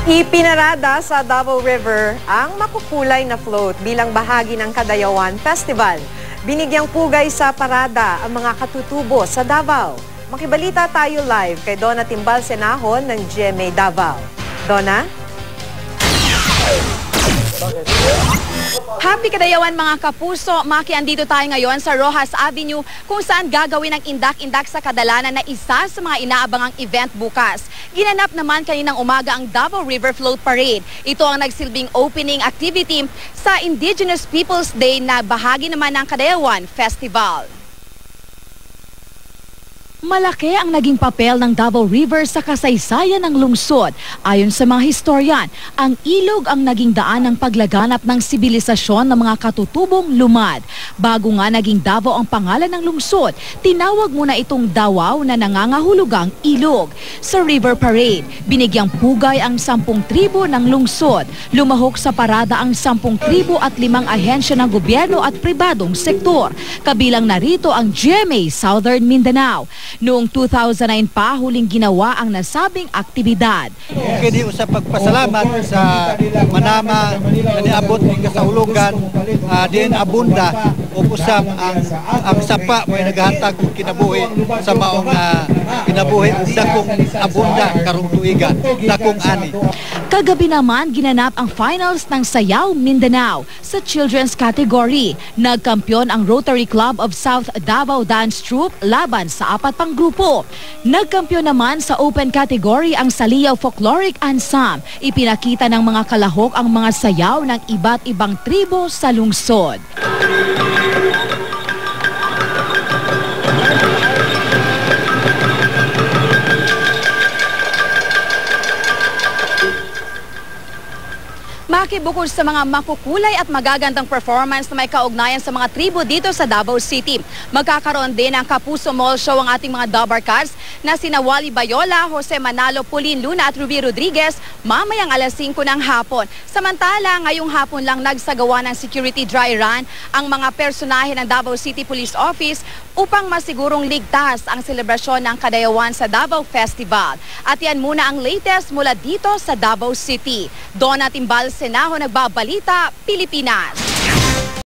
Ipinarada sa Davao River ang makukulay na float bilang bahagi ng Kadayawan Festival. Binigyang pugay sa parada ang mga katutubo sa Davao. Makibalita tayo live kay Donna Timbal Senahon ng GMA Davao. Donna? Happy Kadayawan mga kapuso! Maki, andito tayo ngayon sa Rojas Avenue kung saan gagawin ang indak-indak sa kadalanan na isa sa mga inaabangang event bukas. Ginanap naman kaninang umaga ang Davao River Float Parade. Ito ang nagsilbing opening activity sa Indigenous Peoples Day na bahagi naman ng Kadayawan Festival. Malaki ang naging papel ng Davao River sa kasaysayan ng lungsod. Ayon sa mga historian, ang ilog ang naging daan ng paglaganap ng sibilisasyon ng mga katutubong lumad. Bago nga naging Davao ang pangalan ng lungsod, tinawag muna itong Dawaw na nangangahulugang ilog. Sa River Parade, binigyang pugay ang 10 tribo ng lungsod. Lumahok sa parada ang 10 tribo at 5 ahensya ng gobyerno at pribadong sektor. Kabilang narito ang GMA Southern Mindanao. Noong 2009 pa huling ginawa ang nasabing aktibidad. Kini usap pagpasalamat sa manama na niabot ng kasahulugan din abunda o usap ang sapa mo naghatag og kinabuhi sa maong kinabuhi dakong abunda karong tuigan dakong ani. Kagabi naman ginanap ang finals ng Sayaw Mindanao sa children's category. Nagkampiyon ang Rotary Club of South Davao Dance Troupe laban sa 4 pang grupo. Nagkampiyon naman sa open category ang Saliyaw Folkloric Ensemble. Ipinakita ng mga kalahok ang mga sayaw ng iba't ibang tribo sa lungsod. Maki, bukod sa mga makukulay at magagandang performance na may kaugnayan sa mga tribo dito sa Davao City, magkakaroon din ng Kapuso Mall Show ang ating mga Dabarcats na sina Wally Bayola, Jose Manalo, Pauline Luna at Ruby Rodriguez mamayang alas 5 ng hapon. Samantala, ngayong hapon lang nagsagawa ng security dry run ang mga personahe ng Davao City Police Office upang masigurong ligtas ang selebrasyon ng Kadayawan sa Davao Festival. At yan muna ang latest mula dito sa Davao City. Donna Timbal Senahon, nagbabalita, Pilipinas.